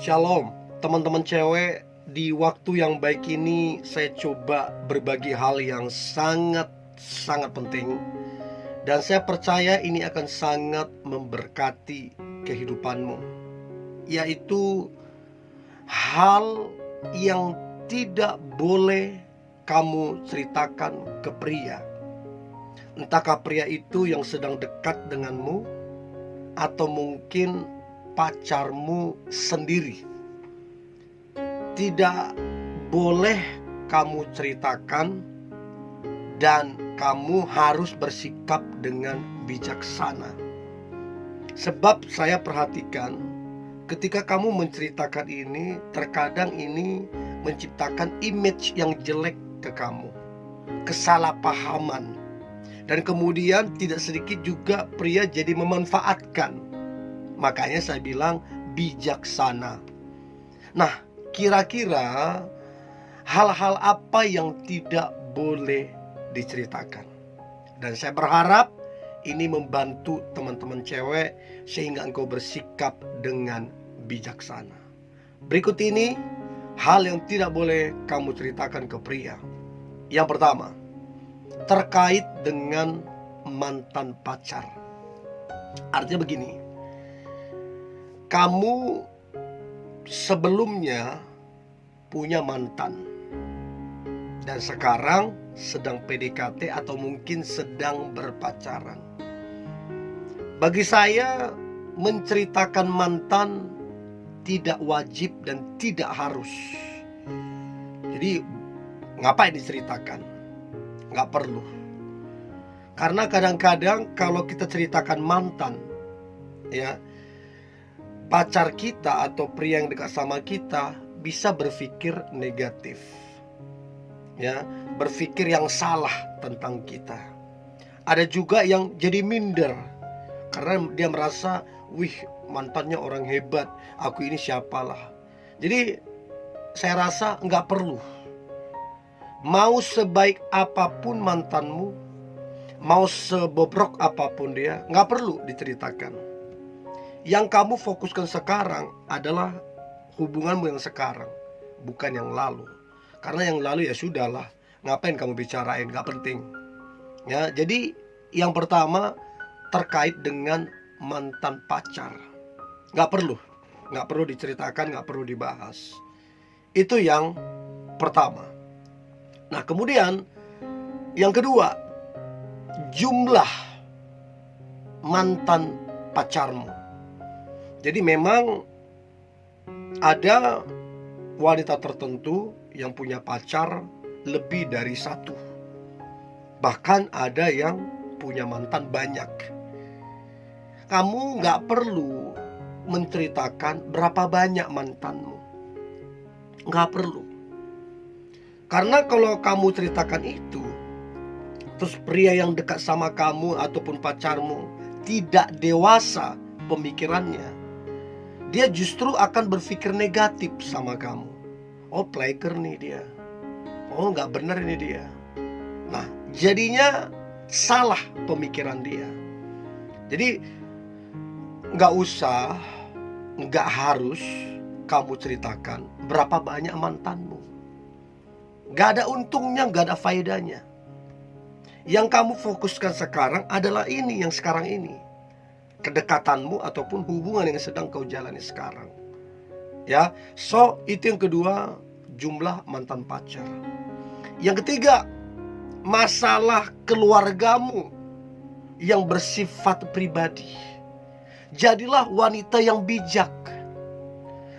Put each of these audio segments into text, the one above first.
Shalom, teman-teman cewek. Di waktu yang baik ini saya coba berbagi hal yang sangat penting. Dan saya percaya ini akan sangat memberkati kehidupanmu. Yaitu hal yang tidak boleh kamu ceritakan ke pria. Entahkah pria itu yang sedang dekat denganmu, atau mungkin pacarmu sendiri. Tidak boleh kamu ceritakan, dan kamu harus bersikap dengan bijaksana. Sebab saya perhatikan, ketika kamu menceritakan ini, terkadang ini menciptakan image yang jelek ke kamu, kesalahpahaman. Dan kemudian tidak sedikit juga pria jadi memanfaatkan. Makanya saya bilang bijaksana. Nah, kira-kira hal-hal apa yang tidak boleh diceritakan? Dan saya berharap ini membantu teman-teman cewek sehingga engkau bersikap dengan bijaksana. Berikut ini hal yang tidak boleh kamu ceritakan ke pria. Yang pertama, terkait dengan mantan pacar. Artinya begini, kamu sebelumnya punya mantan dan sekarang sedang PDKT atau mungkin sedang berpacaran. Bagi saya, menceritakan mantan tidak wajib dan tidak harus. Jadi ngapain diceritakan? Nggak perlu. Karena kadang-kadang kalau kita ceritakan mantan, ya, pacar kita atau pria yang dekat sama kita bisa berpikir negatif, ya, berpikir yang salah tentang kita. Ada juga yang jadi minder karena dia merasa, wih, mantannya orang hebat, aku ini siapalah. Jadi saya rasa nggak perlu. Mau sebaik apapun mantanmu, mau sebobrok apapun dia, nggak perlu diceritakan. Yang kamu fokuskan sekarang adalah hubunganmu yang sekarang, bukan yang lalu. Karena yang lalu ya sudahlah, ngapain kamu bicarain, nggak penting. Ya, jadi yang pertama terkait dengan mantan pacar, nggak perlu diceritakan, nggak perlu dibahas. Itu yang pertama. Nah, kemudian yang kedua, jumlah mantan pacarmu. Jadi memang ada wanita tertentu yang punya pacar lebih dari satu. Bahkan ada yang punya mantan banyak. Kamu gak perlu menceritakan berapa banyak mantanmu. Gak perlu. Karena kalau kamu ceritakan itu, terus pria yang dekat sama kamu ataupun pacarmu tidak dewasa pemikirannya, dia justru akan berpikir negatif sama kamu. Oh, player nih dia. Oh, gak bener ini dia. Nah, jadinya salah pemikiran dia. Jadi gak usah, gak harus kamu ceritakan berapa banyak mantanmu. Gak ada untungnya, gak ada faedahnya. Yang kamu fokuskan sekarang adalah ini, yang sekarang ini, kedekatanmu ataupun hubungan yang sedang kau jalani sekarang. Ya, so itu yang kedua, jumlah mantan pacar. Yang ketiga, masalah keluargamu yang bersifat pribadi. Jadilah wanita yang bijak.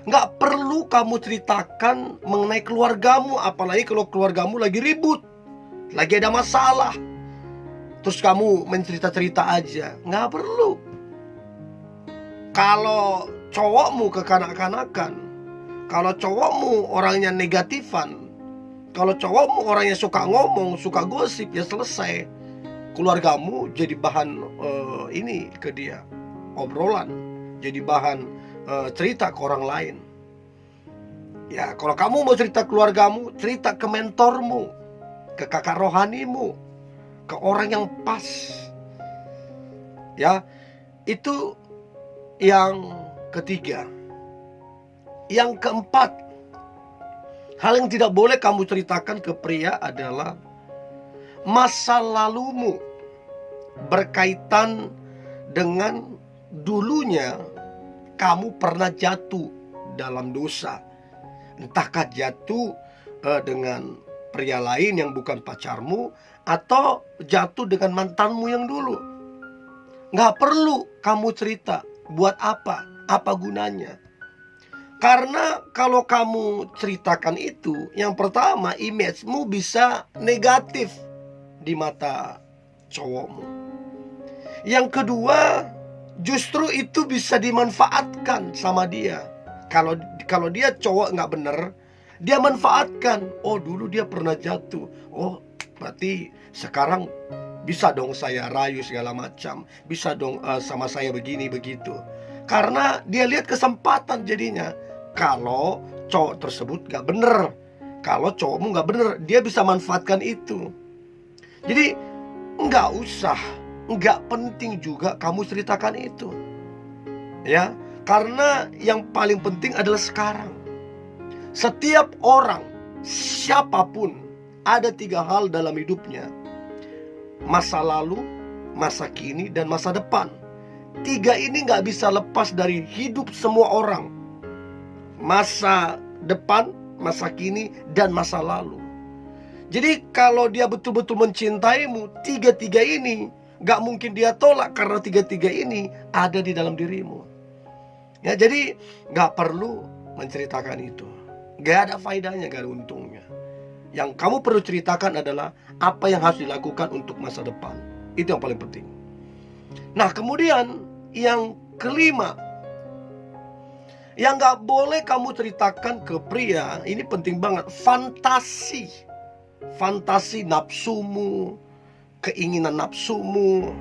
Nggak perlu kamu ceritakan mengenai keluargamu, apalagi kalau keluargamu lagi ribut, lagi ada masalah, terus kamu mencerita-cerita aja. Nggak perlu. Kalau cowokmu kekanak-kanakan, kalau cowokmu orangnya negatifan, kalau cowokmu orangnya suka ngomong, suka gosip, ya selesai. Keluargamu jadi bahan ini ke dia, obrolan, jadi bahan cerita ke orang lain. Ya, kalau kamu mau cerita keluargamu, cerita ke mentormu, ke kakak rohanimu, ke orang yang pas. Ya, itu yang ketiga. Yang keempat, hal yang tidak boleh kamu ceritakan ke pria adalah masa lalumu berkaitan dengan dulunya kamu pernah jatuh dalam dosa. Entahkah jatuh dengan pria lain yang bukan pacarmu, atau jatuh dengan mantanmu yang dulu. Nggak perlu kamu cerita. Buat apa? Apa gunanya? Karena kalau kamu ceritakan itu, yang pertama, image-mu bisa negatif di mata cowokmu. Yang kedua, justru itu bisa dimanfaatkan sama dia. Kalau dia cowok nggak bener, dia manfaatkan. Oh, dulu dia pernah jatuh. Oh, berarti sekarang bisa dong saya rayu segala macam. Bisa dong sama saya begini begitu. Karena dia lihat kesempatan jadinya. Kalau cowok tersebut nggak bener, kalau cowokmu nggak bener, dia bisa manfaatkan itu. Jadi nggak penting juga kamu ceritakan itu, ya. Karena yang paling penting adalah sekarang. Setiap orang, siapapun, ada 3 hal dalam hidupnya: masa lalu, masa kini, dan masa depan. 3 ini nggak bisa lepas dari hidup semua orang. Masa depan, masa kini, dan masa lalu. Jadi kalau dia betul-betul mencintaimu, 3 ini gak mungkin dia tolak, karena 3 ini ada di dalam dirimu. Ya, jadi gak perlu menceritakan itu. Gak ada faedahnya, gak ada untungnya. Yang kamu perlu ceritakan adalah apa yang harus dilakukan untuk masa depan. Itu yang paling penting. Nah, kemudian yang kelima, yang gak boleh kamu ceritakan ke pria, ini penting banget, fantasi. Fantasi nafsumu, keinginan nafsumu.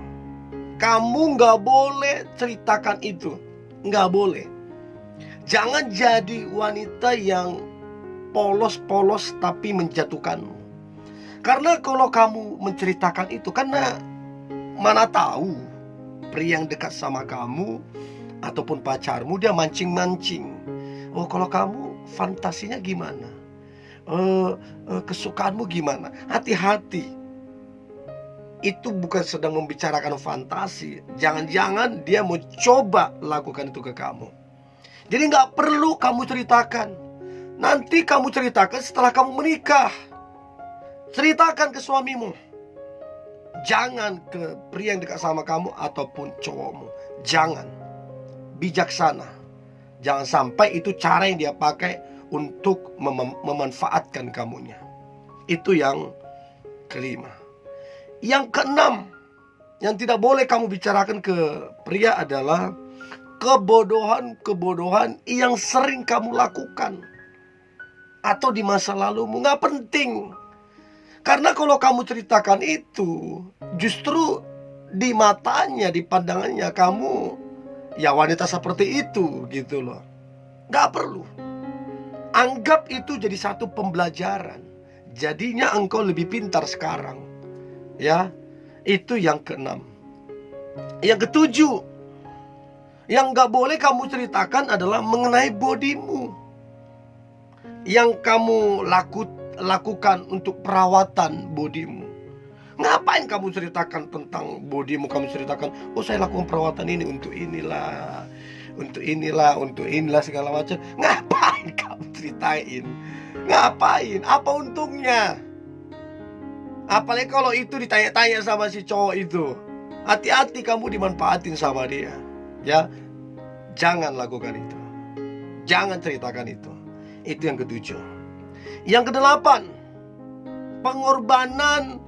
Kamu gak boleh ceritakan itu. Gak boleh. Jangan jadi wanita yang polos-polos tapi menjatuhkanmu. Karena kalau kamu menceritakan itu, karena mana tahu pria yang dekat sama kamu ataupun pacarmu, dia mancing-mancing. Oh, kalau kamu fantasinya gimana? Kesukaanmu gimana? Hati-hati. Itu bukan sedang membicarakan fantasi. Jangan-jangan dia mau coba lakukan itu ke kamu. Jadi gak perlu kamu ceritakan. Nanti kamu ceritakan setelah kamu menikah. Ceritakan ke suamimu. Jangan ke pria yang dekat sama kamu ataupun cowokmu. Jangan. Bijaksana. Jangan sampai itu cara yang dia pakai untuk memanfaatkan kamunya. Itu yang kelima. Yang keenam, yang tidak boleh kamu bicarakan ke pria adalah kebodohan-kebodohan yang sering kamu lakukan atau di masa lalumu. Nggak penting. Karena kalau kamu ceritakan itu, justru di matanya, di pandangannya kamu ya wanita seperti itu gitu loh. Gak perlu. Anggap itu jadi satu pembelajaran. Jadinya engkau lebih pintar sekarang. Ya, itu yang keenam. Yang ketujuh, yang gak boleh kamu ceritakan adalah mengenai bodimu. Yang kamu lakukan untuk perawatan bodimu. Ngapain kamu ceritakan tentang bodimu? Kamu ceritakan, oh saya lakukan perawatan ini untuk inilah, untuk inilah, untuk inilah segala macam. Ngapain kamu ceritain? Ngapain? Apa untungnya? Apalagi kalau itu ditanya-tanya sama si cowok itu. Hati-hati kamu dimanfaatin sama dia. Ya, jangan lakukan itu. Jangan ceritakan itu. Itu yang ketujuh. Yang kedelapan, pengorbanan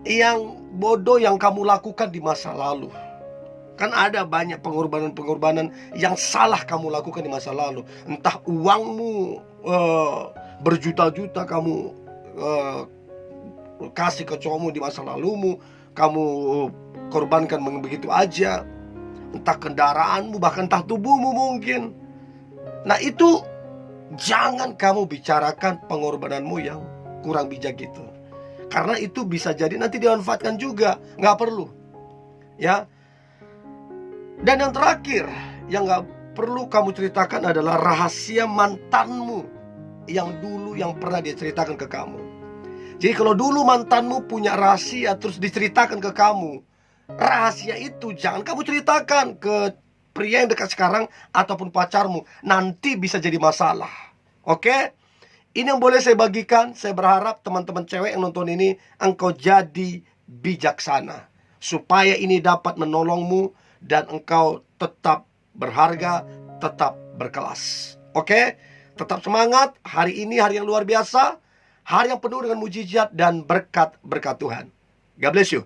yang bodoh yang kamu lakukan di masa lalu. Kan ada banyak pengorbanan-pengorbanan yang salah kamu lakukan di masa lalu. Entah uangmu berjuta-juta kamu kasih ke cowokmu di masa lalumu, kamu korbankan begitu aja. Entah kendaraanmu, bahkan entah tubuhmu mungkin. Nah, itu jangan kamu bicarakan pengorbananmu yang kurang bijak gitu. Karena itu bisa jadi nanti dimanfaatkan juga. Nggak perlu. Ya. Dan yang terakhir, yang perlu kamu ceritakan adalah rahasia mantanmu yang dulu yang pernah dia ceritakan ke kamu. Jadi kalau dulu mantanmu punya rahasia terus diceritakan ke kamu, rahasia itu jangan kamu ceritakan ke pria yang dekat sekarang ataupun pacarmu. Nanti bisa jadi masalah. Oke? Ini yang boleh saya bagikan. Saya berharap teman-teman cewek yang nonton ini, engkau jadi bijaksana, supaya ini dapat menolongmu dan engkau tetap berharga, tetap berkelas. Oke? Tetap semangat. Hari ini hari yang luar biasa, hari yang penuh dengan mujizat dan berkat-berkat Tuhan. God bless you.